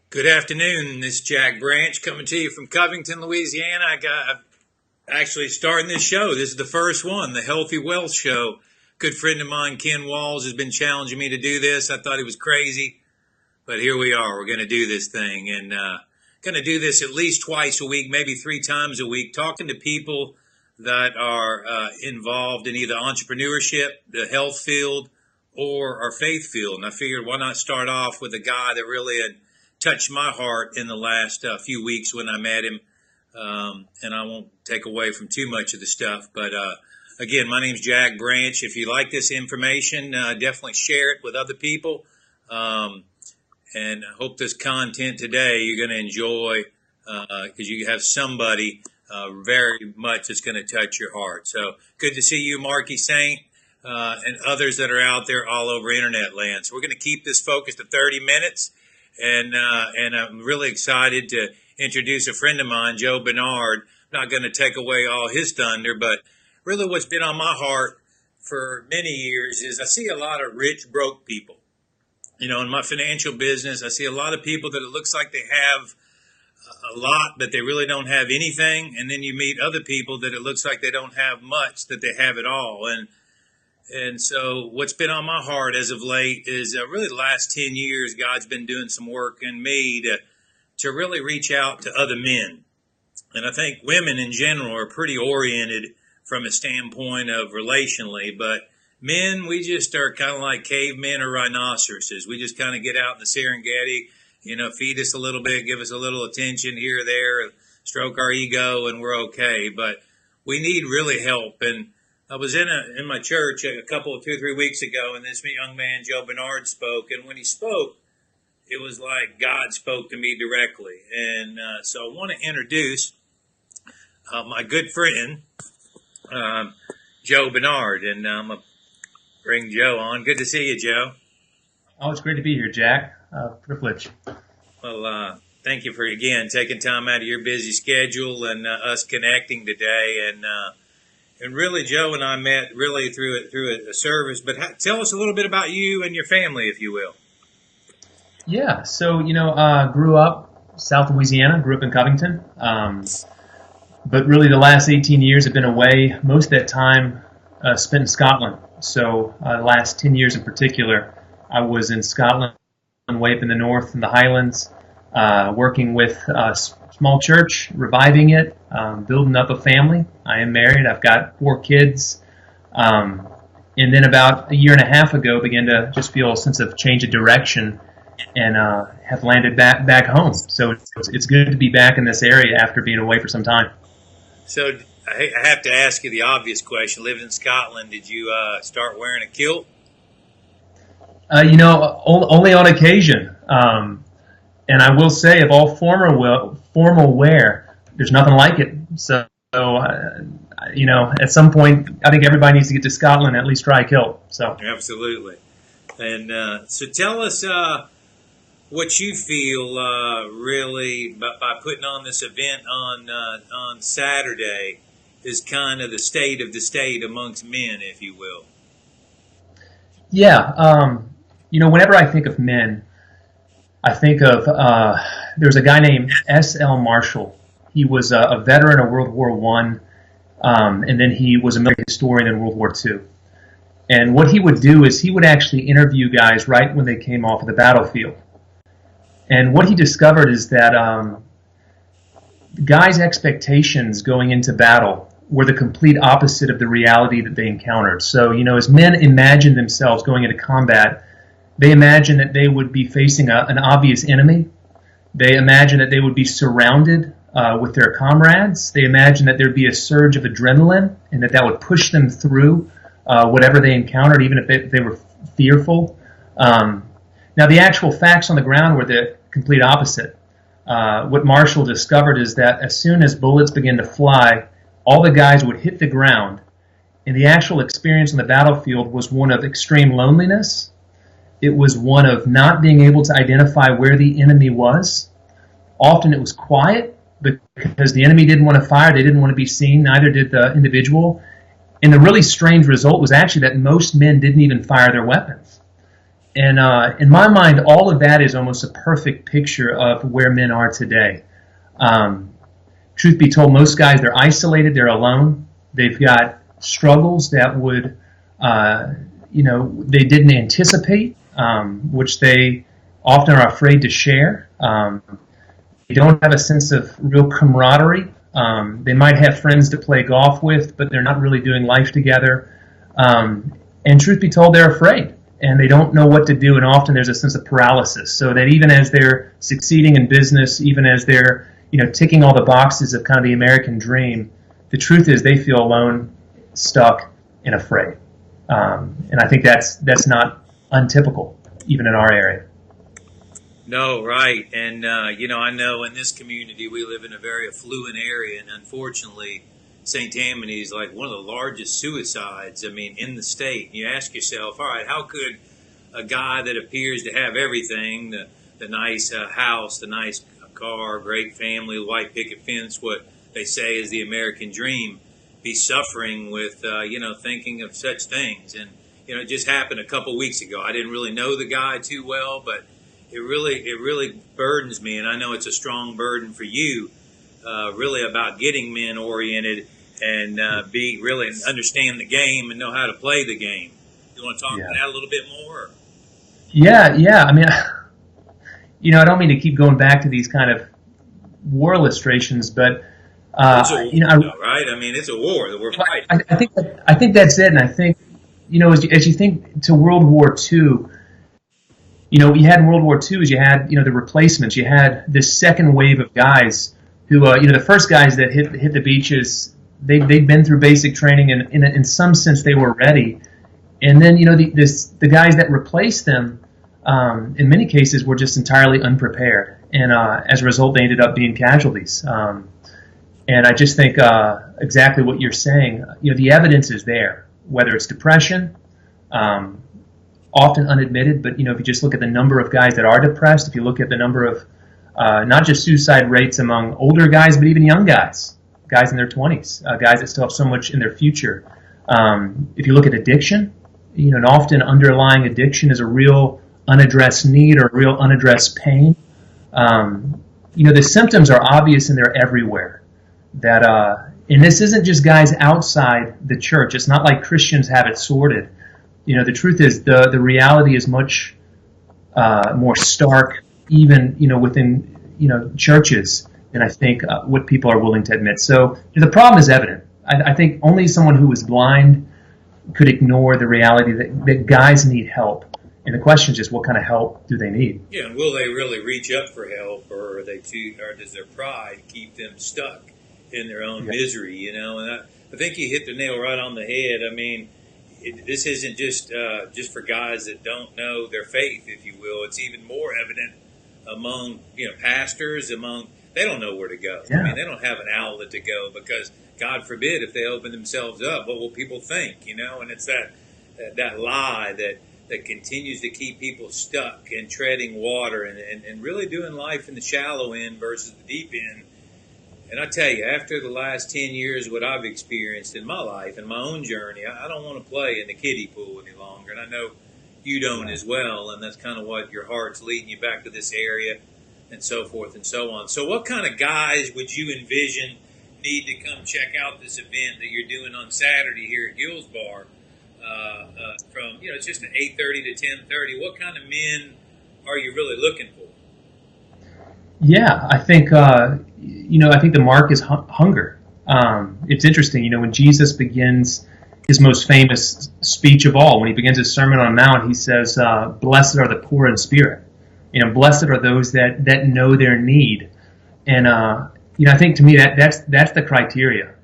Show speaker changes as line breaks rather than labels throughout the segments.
Good afternoon. This is Jack Branch coming to you from Covington, Louisiana. I'm actually starting this show. This is the first one, the Healthy Wealth Show. Good friend of mine, Ken Walls, has been challenging me to do this. I thought he was crazy, but here we are. We're going to do this thing, and going to do this at least twice a week, maybe 3 times a week, talking to people that are involved in either entrepreneurship, the health field, or our faith field. And I figured, why not start off with a guy that really had touched my heart in the last few weeks when I met him, and I won't take away from too much of the stuff. But again, my name's Jack Branch. If you like this information, definitely share it with other people. And I hope this content today you're going to enjoy because you have somebody very much that's going to touch your heart. So good to see you, Marky Saint, and others that are out there all over internet land. So we're going to keep this focused to 30 minutes. And I'm really excited to introduce a friend of mine, Joe Barnard. I'm not going to take away all his thunder, but really what's been on my heart for many years is I see a lot of rich, broke people. You know, in my financial business, I see a lot of people that it looks like they have a lot, but they really don't have anything. And then you meet other people that it looks like they don't have much, that they have it all. And so what's been on my heart as of late is really the last 10 years, God's been doing some work in me to really reach out to other men. And I think women in general are pretty oriented from a standpoint of relationally, but men, we just are kind of like cavemen or rhinoceroses. We just kind of get out in the Serengeti, you know, feed us a little bit, give us a little attention here or there, stroke our ego, and we're okay. But we need really help. And I was in my church a couple of 2 or 3 weeks ago, and this young man, Joe Barnard, spoke. And when he spoke, it was like God spoke to me directly. And so I want to introduce my good friend, Joe Barnard. And I'm going to bring Joe on. Good to see you, Joe.
Oh, it's great to be here, Jack. Privilege.
Well, thank you for, again, taking time out of your busy schedule and us connecting today. And really, Joe and I met really through a service. But tell us a little bit about you and your family, if you will.
Yeah, so, grew up South Louisiana, grew up in Covington. But really the last 18 years have been away, most of that time spent in Scotland. So the last 10 years in particular, I was in Scotland, way up in the north in the Highlands, working with small church, reviving it, building up a family. I am married. I've got 4 kids. And then about a year and a half ago, began to just feel a sense of change of direction and have landed back home. So it's good to be back in this area after being away for some time.
So I have to ask you the obvious question. Living in Scotland, did you start wearing a kilt?
Only on occasion. And I will say, of all formal wear, there's nothing like it. So, at some point, I think everybody needs to get to Scotland and at least try a kilt. So
absolutely. And so tell us what you feel really by putting on this event on Saturday is kind of the state of the state amongst men, if you will.
Yeah. Whenever I think of men, I think of there's a guy named S.L. Marshall. He was a veteran of World War I, and then he was a military historian in World War II. And what he would do is he would actually interview guys right when they came off of the battlefield. And what he discovered is that guys' expectations going into battle were the complete opposite of the reality that they encountered. So, as men imagined themselves going into combat, they imagined that they would be facing an obvious enemy. They imagined that they would be surrounded with their comrades. They imagined that there'd be a surge of adrenaline and that would push them through whatever they encountered, even if they were fearful. Now, the actual facts on the ground were the complete opposite. What Marshall discovered is that as soon as bullets begin to fly, all the guys would hit the ground, and the actual experience on the battlefield was one of extreme loneliness. It was one of not being able to identify where the enemy was. Often it was quiet because the enemy didn't want to fire. They didn't want to be seen. Neither did the individual. And the really strange result was actually that most men didn't even fire their weapons. And in my mind, all of that is almost a perfect picture of where men are today. Truth be told, most guys, they're isolated, they're alone. They've got struggles that would, they didn't anticipate, which they often are afraid to share. They don't have a sense of real camaraderie. They might have friends to play golf with, but they're not really doing life together. And truth be told, they're afraid, and they don't know what to do, and often there's a sense of paralysis. So that even as they're succeeding in business, even as they're ticking all the boxes of kind of the American dream, the truth is they feel alone, stuck, and afraid. And I think that's not untypical, even in our area.
No, right. And, I know in this community we live in a very affluent area, and unfortunately, St. Tammany is like one of the largest suicides, in the state. And you ask yourself, all right, how could a guy that appears to have everything, the nice house, the nice car, great family, white picket fence, what they say is the American dream, be suffering with, thinking of such things? And, it just happened a couple weeks ago. I didn't really know the guy too well, but it really burdens me, and I know it's a strong burden for you, really about getting men oriented and be really understand the game and know how to play the game. You want to talk about that a little bit more?
Yeah. I don't mean to keep going back to these kind of war illustrations, but
it's a war, right? It's a war that we're fighting.
I think that's it, and I think as you think to World War II. What you had in World War II is you had, the replacements. You had this second wave of guys who, the first guys that hit the beaches, they'd been through basic training, and in some sense they were ready. And then, the guys that replaced them, in many cases, were just entirely unprepared. And as a result, they ended up being casualties. And I just think exactly what you're saying. The evidence is there, whether it's depression, often unadmitted, but if you just look at the number of guys that are depressed, if you look at the number of not just suicide rates among older guys, but even young guys in their 20s, guys that still have so much in their future. If you look at addiction, an often underlying addiction is a real unaddressed need or a real unaddressed pain. The symptoms are obvious and they're everywhere. And this isn't just guys outside the church. It's not like Christians have it sorted. The truth is the reality is much more stark, even within churches, than I think what people are willing to admit. So the problem is evident. I think only someone who is blind could ignore the reality that guys need help. And the question is just, what kind of help do they need?
Yeah, and will they really reach up for help, or does their pride keep them stuck in their own misery? And I think you hit the nail right on the head. This isn't just for guys that don't know their faith, if you will. It's even more evident among pastors. They don't know where to go.
Yeah.
They don't have an outlet to go because, God forbid, if they open themselves up, what will people think? And it's that lie that continues to keep people stuck and treading water and really doing life in the shallow end versus the deep end. And I tell you, after the last 10 years, what I've experienced in my life and my own journey, I don't want to play in the kiddie pool any longer. And I know you don't as well. And that's kind of what your heart's leading you back to this area and so forth and so on. So what kind of guys would you envision need to come check out this event that you're doing on Saturday here at Gill's Bar? From, it's just an 8:30 to 10:30. What kind of men are you really looking for?
Yeah, I think the mark is hunger. It's interesting, when Jesus begins his most famous speech of all, when he begins his Sermon on the Mount, he says, "Blessed are the poor in spirit." Blessed are those that know their need. And I think to me that's the criteria.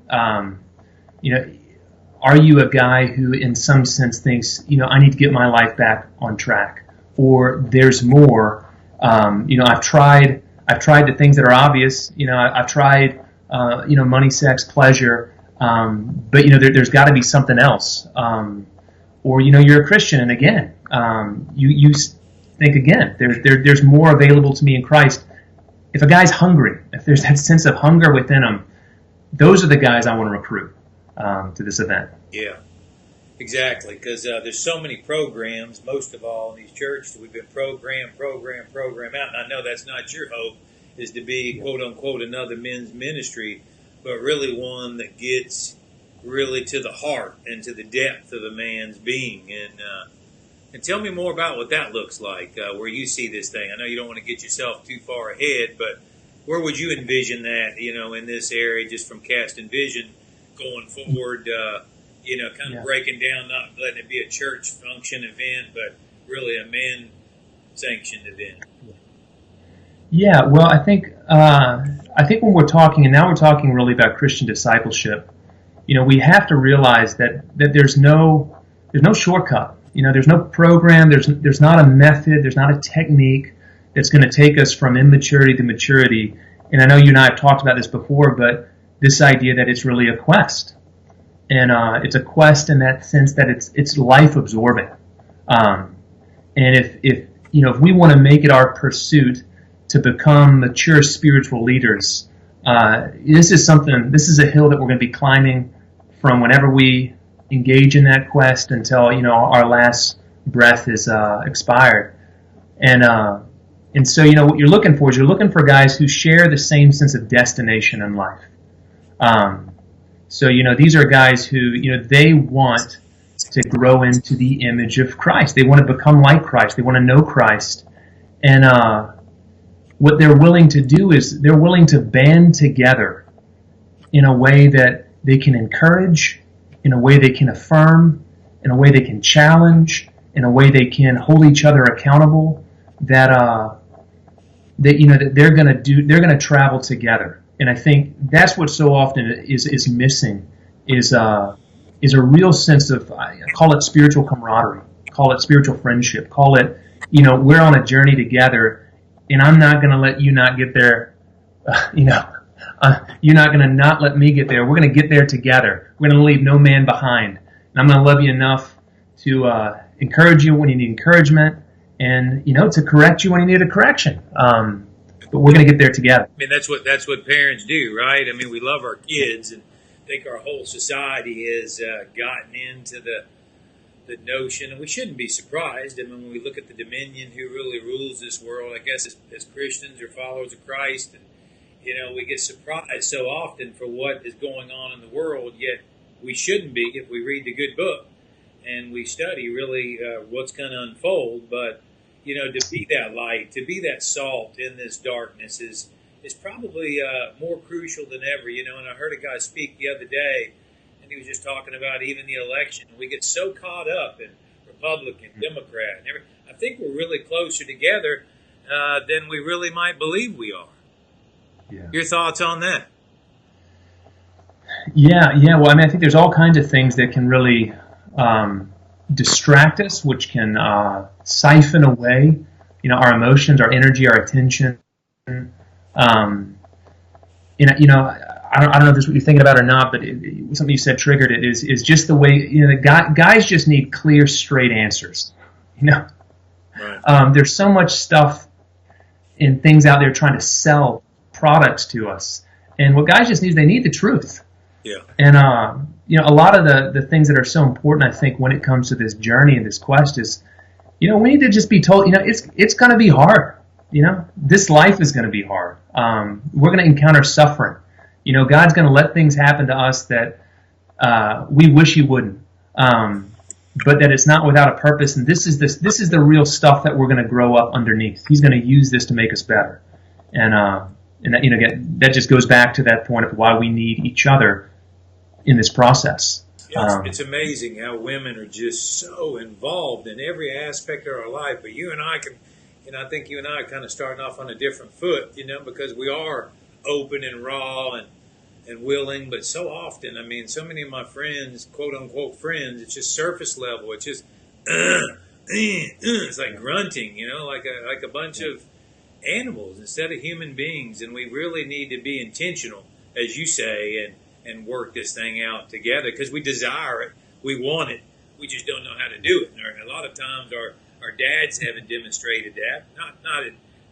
Are you a guy who, in some sense, thinks, I need to get my life back on track, or there's more? I've tried the things that are obvious. I've tried, money, sex, pleasure, But there's got to be something else. Or you're a Christian, and again, you think again. There's more available to me in Christ. If a guy's hungry, if there's that sense of hunger within him, those are the guys I want to recruit to this event.
Yeah, exactly. Because there's so many programs. Most of all in these churches, we've been program out. And I know that's not your hope, is to be quote unquote another men's ministry, but really one that gets really to the heart and to the depth of a man's being. And tell me more about what that looks like, where you see this thing. I know you don't want to get yourself too far ahead, but where would you envision that, in this area, just from casting vision going forward, kind of breaking down, not letting it be a church function event, but really a man-sanctioned event?
Yeah, well, I think when we're talking, and now we're talking really about Christian discipleship, we have to realize that there's no shortcut. There's no program. There's not a method. There's not a technique that's going to take us from immaturity to maturity. And I know you and I have talked about this before, but this idea that it's really a quest, and it's a quest in that sense that it's life absorbing. And if we want to make it our pursuit to become mature spiritual leaders, this is a hill that we're going to be climbing from whenever we engage in that quest until our last breath is expired. And so what you're looking for guys who share the same sense of destination in life. So these are guys who they want to grow into the image of Christ. They want to become like Christ. They want to know Christ. And what they're willing to do is they're willing to band together in a way that they can encourage, in a way they can affirm, in a way they can challenge, in a way they can hold each other accountable, that they're going to travel together. And I think that's what so often is missing is a real sense of, call it spiritual camaraderie, call it spiritual friendship, call it, we're on a journey together, and I'm not going to let you not get there, you're not going to not let me get there. We're going to get there together. We're going to leave no man behind. And I'm going to love you enough to encourage you when you need encouragement, and to correct you when you need a correction. But we're going to get there together.
I mean, that's what parents do, right? I mean, we love our kids, and I think our whole society has gotten into the notion, and we shouldn't be surprised. I mean, when we look at the dominion, who really rules this world, I guess as Christians or followers of Christ, and we get surprised so often for what is going on in the world, yet we shouldn't be if we read the good book and we study really what's going to unfold. But, to be that light, to be that salt in this darkness is probably more crucial than ever. And I heard a guy speak the other day, and he was just talking about even the election. We get so caught up in Republican, Democrat, and everything. I think we're really closer together than we really might believe we are. Yeah. Your thoughts on that?
Yeah. Well, I think there's all kinds of things that can really distract us, which can siphon away, our emotions, our energy, our attention. I don't know if this is what you're thinking about or not, but something you said triggered it. Is just the way guys just need clear, straight answers.
Right.
There's so much stuff and things out there trying to sell products to us, and what guys just need, they need the truth.
Yeah.
And a lot of the things that are so important, I think, when it comes to this journey and this quest is, we need to just be told, it's going to be hard. This life is going to be hard. We're going to encounter suffering. God's going to let things happen to us that we wish He wouldn't, but that it's not without a purpose. And this is the real stuff that we're going to grow up underneath. He's going to use this to make us better. And that just goes back to that point of why we need each other in this process.
It's amazing how women are just so involved in every aspect of our life. But you and I I think you and I are kind of starting off on a different foot, because we are open and raw and willing. But so often, so many of my friends, quote unquote friends, it's just surface level. It's just, it's like grunting, like a bunch of animals instead of human beings. And we really need to be intentional, as you say, and work this thing out together, because we desire it, we want it, we just don't know how to do it. And a lot of times our dads haven't demonstrated that, not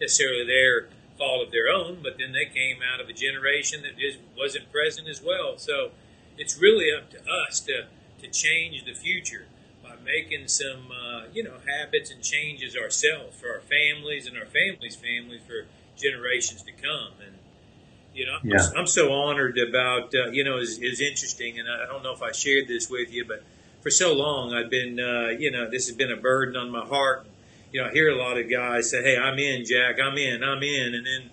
necessarily their fault of their own, but then they came out of a generation that just wasn't present as well. So it's really up to us to change the future by making some habits and changes ourselves for our families and our families' families for generations to come. And I'm so honored about it's interesting, and I don't know if I shared this with you, but for so long I've been this has been a burden on my heart. I hear a lot of guys say, "Hey, I'm in, Jack. I'm in," and then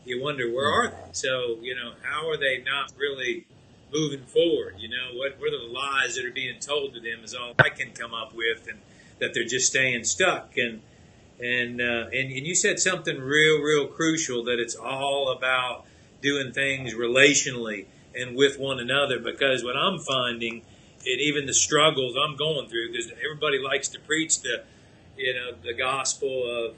you wonder, where are they? So how are they not really moving forward? What are the lies that are being told to them is all I can come up with, and that they're just staying stuck. And you said something real crucial, that it's all about doing things relationally and with one another. Because what I'm finding, and even the struggles I'm going through, because everybody likes to preach the gospel of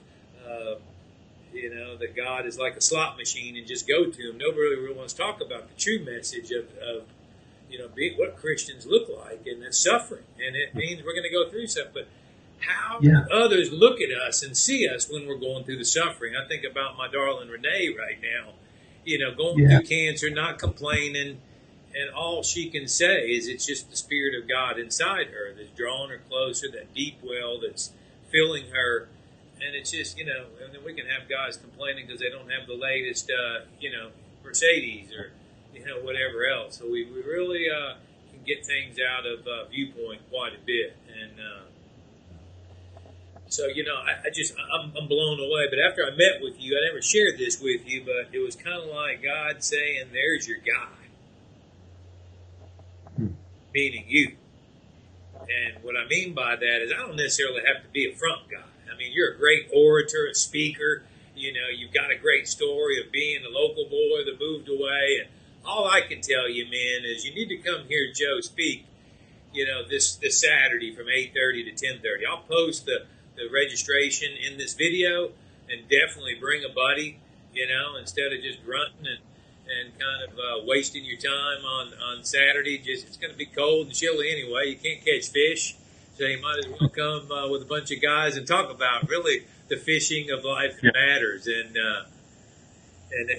that God is like a slot machine and just go to him. Nobody really wants to talk about the true message of what Christians look like, and that's suffering, and it means we're going to go through something. But how do others look at us and see us when we're going through the suffering? I think about my darling Renee right now, going through cancer, not complaining, and all she can say is it's just the Spirit of God inside her that's drawing her closer, that deep well that's filling her. And it's just, and then we can have guys complaining because they don't have the latest, Mercedes or, whatever else. So we really can get things out of viewpoint quite a bit. And I'm blown away. But after I met with you, I never shared this with you, but it was kind of like God saying, "There's your guy," meaning you. And what I mean by that is I don't necessarily have to be a front guy. I mean, you're a great orator, a speaker. You've got a great story of being a local boy that moved away. And all I can tell you, man, is you need to come hear Joe speak, this Saturday from 8:30 to 10:30. I'll post the registration in this video, and definitely bring a buddy, instead of just grunting and kind of wasting your time on Saturday. It's going to be cold and chilly anyway. You can't catch fish. So you might as well come with a bunch of guys and talk about really the fishing of life that matters. And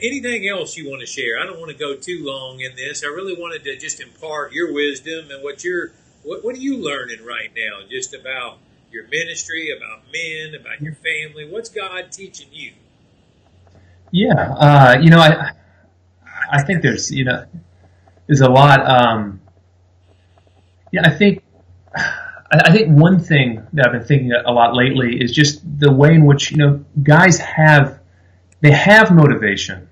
anything else you want to share? I don't want to go too long in this. I really wanted to just impart your wisdom and what are you learning right now, just about your ministry, about men, about your family. What's God teaching you?
Yeah, I think there's a lot. I think one thing that I've been thinking a lot lately is just the way in which guys have motivation.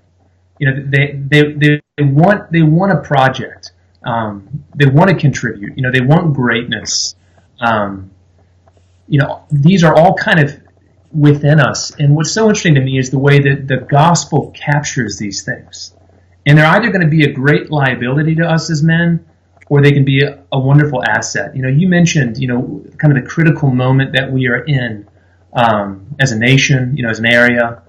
They want a project. They want to contribute. They want greatness. These are all kind of within us. And what's so interesting to me is the way that the gospel captures these things. And they're either going to be a great liability to us as men, or they can be a wonderful asset. You mentioned, kind of the critical moment that we are in as a nation, as an area,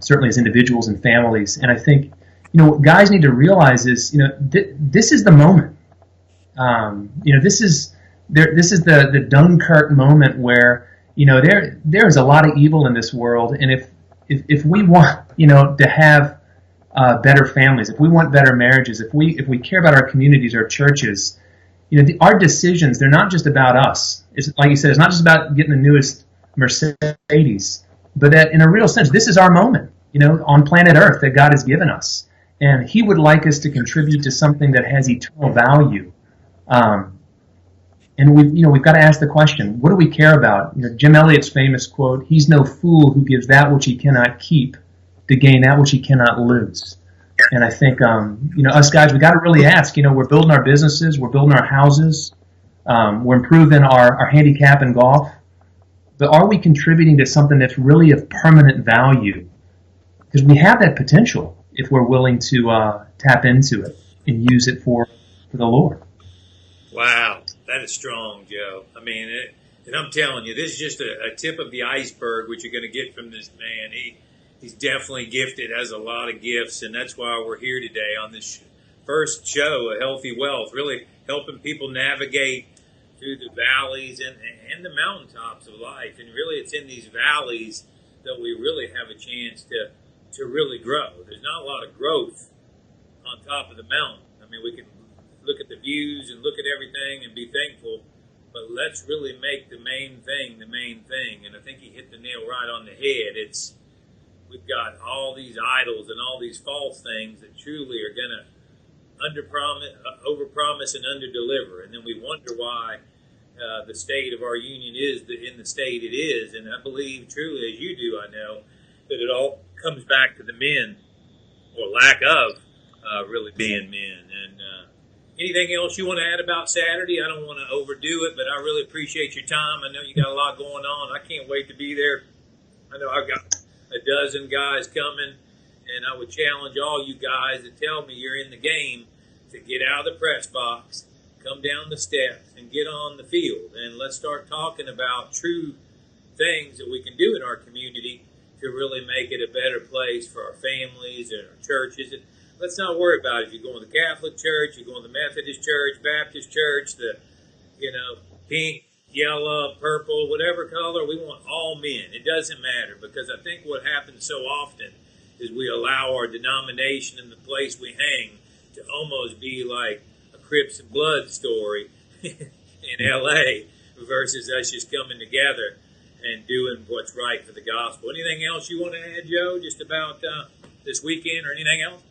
certainly as individuals and families. And I think, what guys need to realize is, this is the moment. This is the Dunkirk moment where, there is a lot of evil in this world, and if we want, to have better families, if we want better marriages, if we care about our communities, our churches, our decisions, they're not just about us. It's like you said, it's not just about getting the newest Mercedes, but that in a real sense, this is our moment, on planet Earth that God has given us, and He would like us to contribute to something that has eternal value. And we've got to ask the question: what do we care about? Jim Elliot's famous quote: "He's no fool who gives that which he cannot keep to gain that which he cannot lose." And I think, us guys, we got to really ask. We're building our businesses, we're building our houses, we're improving our handicap in golf, but are we contributing to something that's really of permanent value? Because we have that potential if we're willing to tap into it and use it for the Lord.
Wow, that is strong, Joe. I mean, and I'm telling you, this is just a tip of the iceberg, what you're going to get from this man. He's definitely gifted, has a lot of gifts, and that's why we're here today on this first show, A Healthy Wealth, really helping people navigate through the valleys and the mountaintops of life. And really, it's in these valleys that we really have a chance to really grow. There's not a lot of growth on top of the mountain. I mean, we can look at the views and look at everything and be thankful, but let's really make the main thing the main thing. And I think he hit the nail right on the head. We've got all these idols and all these false things that truly are going to overpromise and underdeliver, and then we wonder why the state of our union is in the state it is. And I believe truly, as you do, I know, that it all comes back to the men, or lack of really being men. And anything else you want to add about Saturday? I don't want to overdo it, but I really appreciate your time. I know you got a lot going on. I can't wait to be there. I know I've got a dozen guys coming, and I would challenge all you guys that tell me you're in the game to get out of the press box, come down the steps, and get on the field. And let's start talking about true things that we can do in our community to really make it a better place for our families and our churches. And let's not worry about it. If you're going to the Catholic Church, you're going to the Methodist Church, Baptist Church, the pink, yellow, purple, whatever color, we want all men. It doesn't matter, because I think what happens so often is we allow our denomination and the place we hang to almost be like a Crips and Blood story in L.A. versus us just coming together and doing what's right for the gospel. Anything else you want to add, Joe, just about this weekend or anything else?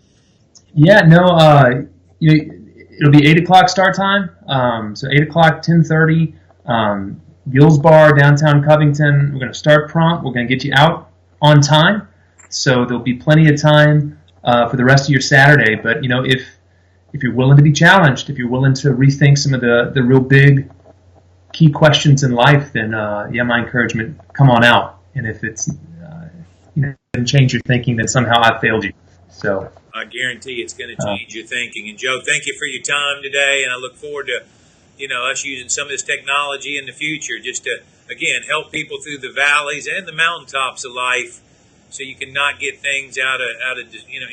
Yeah, no, it'll be 8 o'clock start time. So 8 o'clock, 10:30, Gills Bar, downtown Covington. We're going to start prompt. We're going to get you out on time. So there'll be plenty of time for the rest of your Saturday. But, if you're willing to be challenged, if you're willing to rethink some of the real big key questions in life, then, my encouragement, come on out. And if it's, doesn't change your thinking, then somehow I've failed you. So
I guarantee it's going to change your thinking. And, Joe, thank you for your time today, and I look forward to, us using some of this technology in the future just to, again, help people through the valleys and the mountaintops of life, so you can not get things out of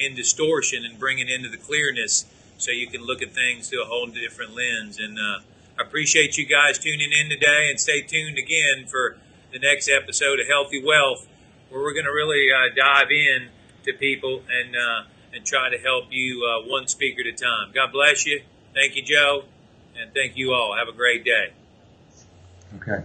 in distortion, and bring it into the clearness, so you can look at things through a whole different lens. And I appreciate you guys tuning in today, and stay tuned again for the next episode of Healthy Wealth, where we're going to really dive in to people and try to help you one speaker at a time. God bless you. Thank you, Joe, and thank you all. Have a great day.
Okay.